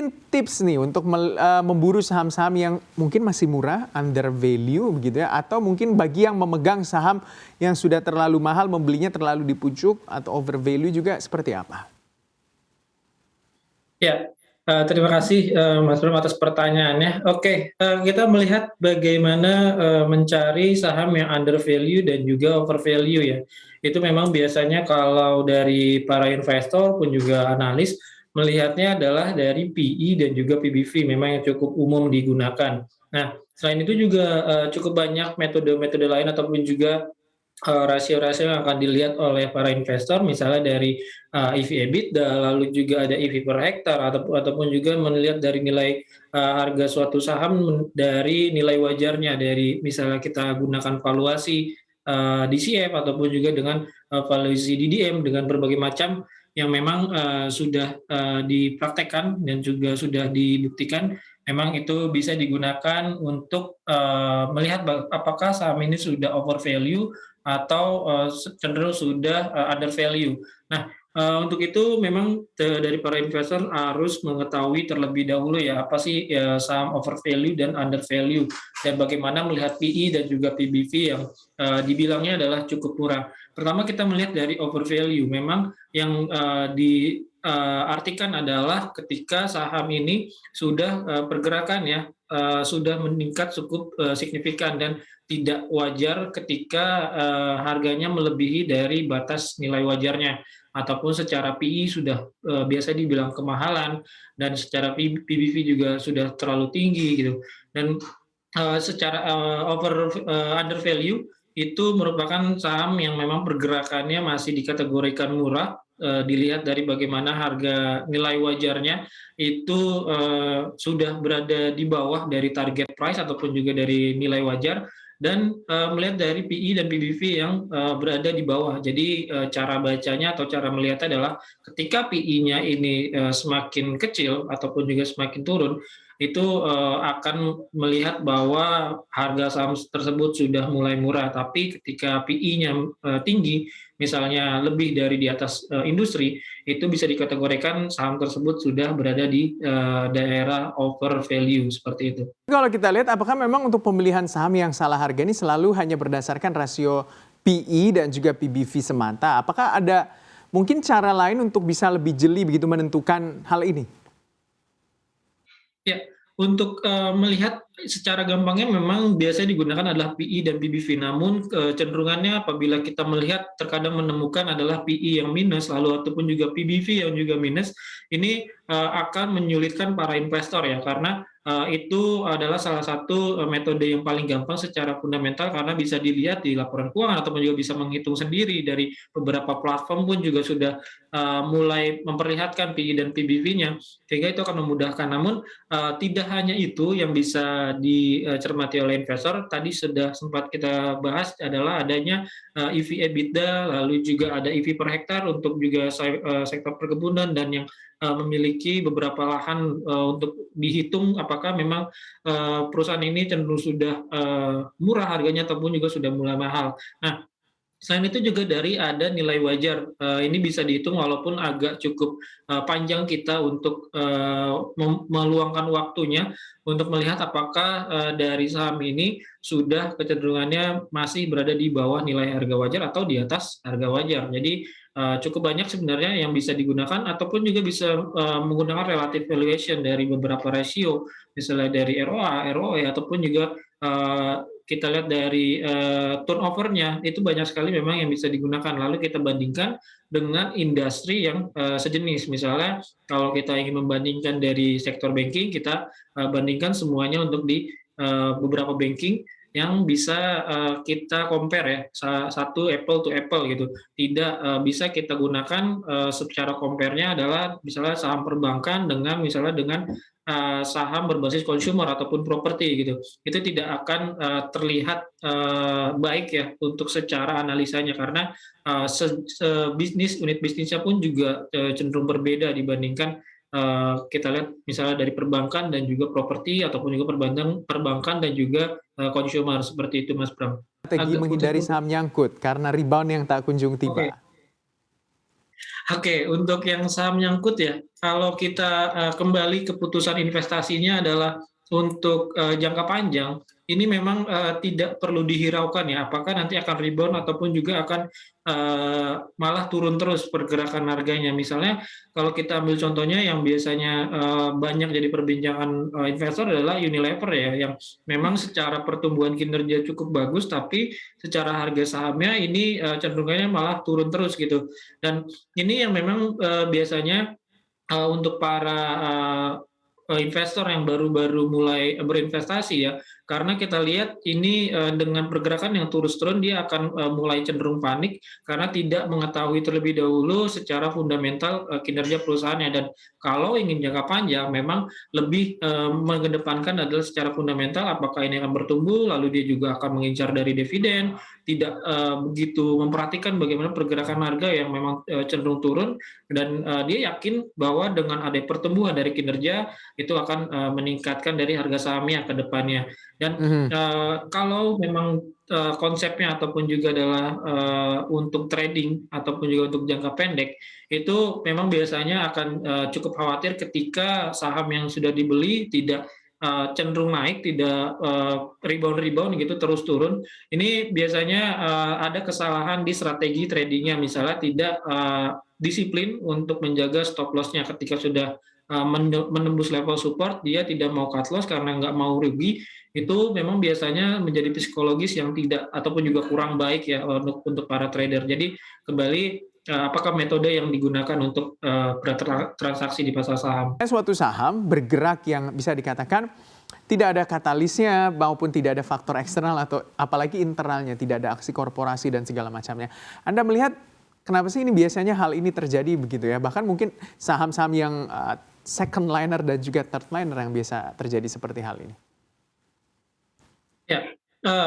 mungkin tips nih untuk memburu saham-saham yang mungkin masih murah, under value begitu ya, atau mungkin bagi yang memegang saham yang sudah terlalu mahal, membelinya terlalu di pucuk atau over value juga seperti apa? Ya, terima kasih Mas Bram atas pertanyaannya. Oke, kita melihat bagaimana mencari saham yang under value dan juga over value ya. Itu memang biasanya kalau dari para investor pun juga analis melihatnya adalah dari PE dan juga PBV, memang yang cukup umum digunakan. Nah, selain itu juga cukup banyak metode-metode lain ataupun juga rasio-rasio yang akan dilihat oleh para investor, misalnya dari EV/EBITDA, lalu juga ada EV per hektar, ataupun juga melihat dari nilai harga suatu saham dari nilai wajarnya, dari misalnya kita gunakan valuasi DCF ataupun juga dengan valuasi DDM dengan berbagai macam yang memang sudah dipraktekkan dan juga sudah dibuktikan memang itu bisa digunakan untuk melihat apakah saham ini sudah over value atau cenderung sudah under value. Nah, untuk itu memang dari para investor harus mengetahui terlebih dahulu ya apa sih ya, saham over value dan under value, dan bagaimana melihat PE dan juga PBV yang dibilangnya adalah cukup murah. Pertama kita melihat dari over value, memang yang diartikan adalah ketika saham ini sudah pergerakan ya sudah meningkat cukup signifikan dan tidak wajar ketika harganya melebihi dari batas nilai wajarnya, ataupun secara PE sudah biasa dibilang kemahalan, dan secara PBV juga sudah terlalu tinggi gitu. Dan secara under value itu merupakan saham yang memang pergerakannya masih dikategorikan murah, dilihat dari bagaimana harga nilai wajarnya itu sudah berada di bawah dari target price ataupun juga dari nilai wajar, dan melihat dari PE dan PBV yang berada di bawah. Jadi cara bacanya atau cara melihatnya adalah ketika PE-nya ini semakin kecil ataupun juga semakin turun, itu akan melihat bahwa harga saham tersebut sudah mulai murah. Tapi ketika PE-nya tinggi, misalnya lebih dari di atas industri, itu bisa dikategorikan saham tersebut sudah berada di daerah over value, seperti itu. Kalau kita lihat apakah memang untuk pemilihan saham yang salah harga ini selalu hanya berdasarkan rasio PE dan juga PBV semata? Apakah ada mungkin cara lain untuk bisa lebih jeli begitu menentukan hal ini? Ya, untuk melihat secara gampangnya memang biasanya digunakan adalah PE dan PBV. Namun cenderungannya apabila kita melihat terkadang menemukan adalah PE yang minus, lalu ataupun juga PBV yang juga minus, ini akan menyulitkan para investor ya, karena itu adalah salah satu metode yang paling gampang secara fundamental, karena bisa dilihat di laporan keuangan ataupun juga bisa menghitung sendiri dari beberapa platform pun juga sudah mulai memperlihatkan PE dan PBV-nya, sehingga itu akan memudahkan. Namun tidak hanya itu yang bisa dicermati oleh investor. Tadi sudah sempat kita bahas adalah adanya EV/EBITDA, lalu juga ada EV per hektar untuk juga sektor perkebunan dan yang memiliki beberapa lahan untuk dihitung apakah memang perusahaan ini cenderung sudah murah harganya ataupun juga sudah mulai mahal. Nah, selain itu juga dari ada nilai wajar, ini bisa dihitung walaupun agak cukup panjang kita untuk meluangkan waktunya untuk melihat apakah dari saham ini sudah kecenderungannya masih berada di bawah nilai harga wajar atau di atas harga wajar. Jadi cukup banyak sebenarnya yang bisa digunakan, ataupun juga bisa menggunakan relative valuation dari beberapa rasio, misalnya dari ROA, ROE, ataupun juga kita lihat dari turnover-nya, itu banyak sekali memang yang bisa digunakan. Lalu kita bandingkan dengan industri yang sejenis. Misalnya kalau kita ingin membandingkan dari sektor banking, kita bandingkan semuanya untuk di beberapa banking yang bisa kita compare ya, satu apple to apple gitu. Tidak bisa kita gunakan secara compare-nya adalah misalnya saham perbankan dengan misalnya dengan saham berbasis consumer ataupun properti gitu. Itu tidak akan terlihat baik ya untuk secara analisanya, karena bisnis unit bisnisnya pun juga cenderung berbeda dibandingkan kita lihat misalnya dari perbankan dan juga properti, ataupun juga perbankan dan juga consumer, seperti itu Mas Bram. Strategi Agak menghindari putus-putus. saham nyangkut karena rebound yang tak kunjung Oke. tiba. Oke, untuk yang saham nyangkut ya, kalau kita kembali keputusan investasinya adalah untuk jangka panjang, ini memang tidak perlu dihiraukan ya, apakah nanti akan rebound ataupun juga akan malah turun terus pergerakan harganya. Misalnya kalau kita ambil contohnya yang biasanya banyak jadi perbincangan investor adalah Unilever ya, yang memang secara pertumbuhan kinerja cukup bagus, tapi secara harga sahamnya ini cenderungannya malah turun terus gitu. Dan ini yang memang biasanya untuk para investor yang baru-baru mulai berinvestasi ya, karena kita lihat ini dengan pergerakan yang terus-turun dia akan mulai cenderung panik karena tidak mengetahui terlebih dahulu secara fundamental kinerja perusahaannya. Dan kalau ingin jangka panjang memang lebih mengedepankan adalah secara fundamental apakah ini akan bertumbuh, lalu dia juga akan mengincar dari dividen, tidak begitu memperhatikan bagaimana pergerakan harga yang memang cenderung turun, dan dia yakin bahwa dengan ada pertumbuhan dari kinerja itu akan meningkatkan dari harga sahamnya ke depannya. Dan Mhm. kalau memang konsepnya ataupun juga adalah untuk trading ataupun juga untuk jangka pendek, itu memang biasanya akan cukup khawatir ketika saham yang sudah dibeli tidak cenderung naik, tidak rebound-rebound gitu terus turun. Ini biasanya ada kesalahan di strategi tradingnya, misalnya tidak disiplin untuk menjaga stop loss-nya ketika sudah menembus level support, dia tidak mau cut loss karena nggak mau rugi. Itu memang biasanya menjadi psikologis yang tidak ataupun juga kurang baik ya untuk para trader. Jadi kembali apakah metode yang digunakan untuk bertransaksi di pasar saham? Suatu saham bergerak yang bisa dikatakan tidak ada katalisnya maupun tidak ada faktor eksternal atau apalagi internalnya, tidak ada aksi korporasi dan segala macamnya. Anda melihat kenapa sih ini biasanya hal ini terjadi begitu ya? Bahkan mungkin saham-saham yang second liner dan juga third liner yang biasa terjadi seperti hal ini. Ya,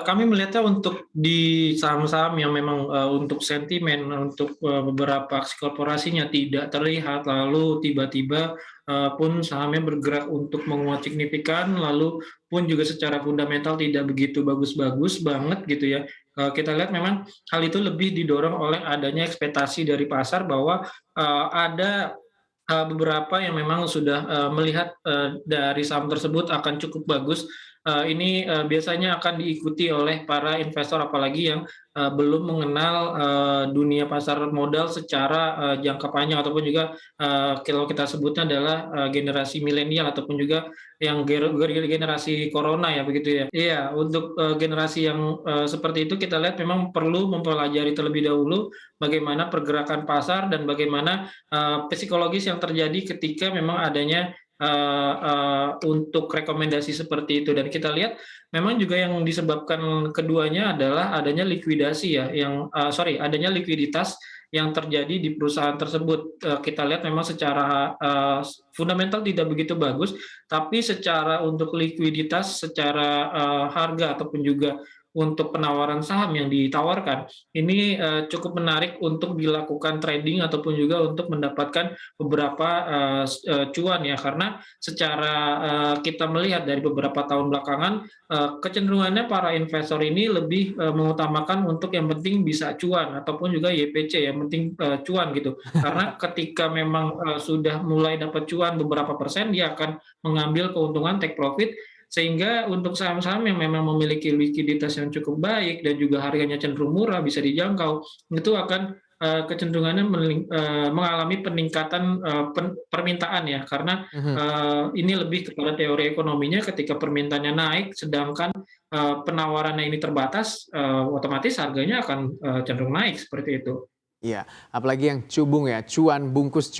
kami melihatnya untuk di saham-saham yang memang untuk sentimen, untuk beberapa aksi korporasinya tidak terlihat, lalu tiba-tiba pun sahamnya bergerak untuk menguat signifikan, lalu pun juga secara fundamental tidak begitu bagus-bagus banget gitu ya. Kita lihat memang hal itu lebih didorong oleh adanya ekspektasi dari pasar bahwa ada beberapa yang memang sudah melihat dari saham tersebut akan cukup bagus. Ini biasanya akan diikuti oleh para investor apalagi yang belum mengenal dunia pasar modal secara jangka panjang ataupun juga kalau kita sebutnya adalah generasi milenial ataupun juga yang generasi corona ya begitu ya. Iya, untuk generasi yang seperti itu kita lihat memang perlu mempelajari terlebih dahulu bagaimana pergerakan pasar dan bagaimana psikologis yang terjadi ketika memang adanya untuk rekomendasi seperti itu. Dan kita lihat memang juga yang disebabkan keduanya adalah adanya likuidasi ya, yang adanya likuiditas yang terjadi di perusahaan tersebut. Kita lihat memang secara fundamental tidak begitu bagus, tapi secara untuk likuiditas, secara harga ataupun juga untuk penawaran saham yang ditawarkan, ini cukup menarik untuk dilakukan trading ataupun juga untuk mendapatkan beberapa cuan ya, karena secara kita melihat dari beberapa tahun belakangan kecenderungannya para investor ini lebih mengutamakan untuk yang penting bisa cuan ataupun juga YPC yang penting cuan gitu, karena ketika memang sudah mulai dapat cuan beberapa persen dia akan mengambil keuntungan take profit, sehingga untuk saham-saham yang memang memiliki likuiditas yang cukup baik dan juga harganya cenderung murah bisa dijangkau, itu akan kecenderungannya mengalami peningkatan permintaan ya, karena Mhm. ini lebih kepada teori ekonominya, ketika permintaannya naik sedangkan penawarannya ini terbatas, otomatis harganya akan cenderung naik seperti itu. Iya, apalagi yang cubung ya, cuan bungkus,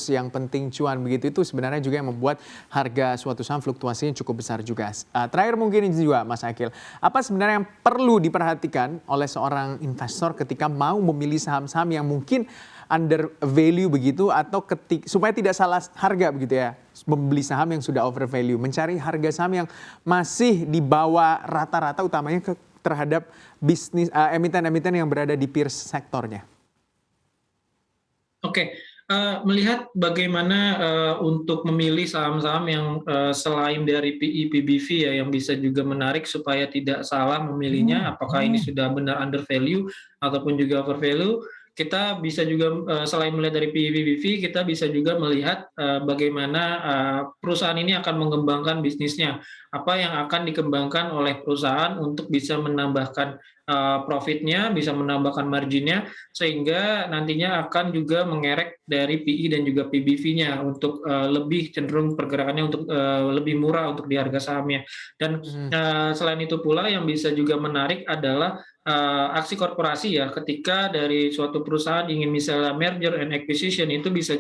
yang penting cuan begitu itu sebenarnya juga yang membuat harga suatu saham fluktuasinya cukup besar juga. Terakhir mungkin ini juga Mas Akil, apa sebenarnya yang perlu diperhatikan oleh seorang investor ketika mau memilih saham-saham yang mungkin under value begitu atau supaya tidak salah harga begitu ya, membeli saham yang sudah over value, mencari harga saham yang masih di bawah rata-rata utamanya terhadap bisnis emiten-emiten yang berada di peer sektornya. Oke, melihat bagaimana untuk memilih saham-saham yang selain dari PE, PBV ya, yang bisa juga menarik supaya tidak salah memilihnya, apakah ini sudah benar under value ataupun juga over value. kita bisa juga, selain melihat dari PE/BV, kita bisa juga melihat, bagaimana, perusahaan ini akan mengembangkan bisnisnya. Apa yang akan dikembangkan oleh perusahaan untuk bisa menambahkan, profit-nya, bisa menambahkan margin-nya, sehingga nantinya akan juga mengerek dari PE dan juga PBV-nya untuk, lebih cenderung pergerakannya untuk, lebih murah untuk di harga sahamnya. Dan, Mhm. selain itu pula yang bisa juga menarik adalah, aksi korporasi ya, ketika dari suatu perusahaan ingin misalnya merger and acquisition itu bisa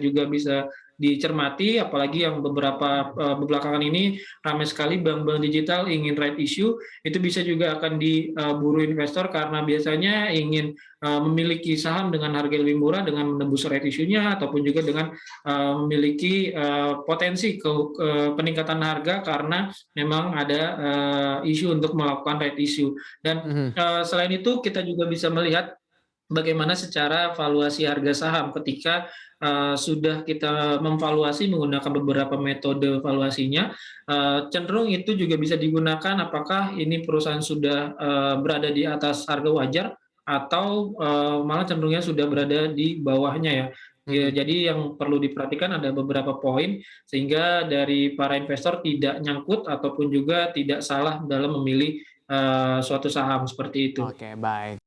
dicermati, apalagi yang beberapa, belakangan ini ramai sekali bank-bank digital ingin right issue, itu bisa juga akan diburu investor karena biasanya ingin, memiliki saham dengan harga lebih murah dengan menembus right issue-nya ataupun juga dengan, memiliki, potensi peningkatan harga karena memang ada, isu untuk melakukan right issue. Dan, Mhm. selain itu kita juga bisa melihat bagaimana secara valuasi harga saham ketika, sudah kita memvaluasi menggunakan beberapa metode valuasinya, cenderung itu juga bisa digunakan apakah ini perusahaan sudah, berada di atas harga wajar atau, malah cenderungnya sudah berada di bawahnya ya. Ya, Mhm. jadi yang perlu diperhatikan ada beberapa poin sehingga dari para investor tidak nyangkut ataupun juga tidak salah dalam memilih, suatu saham seperti itu. Oke, baik.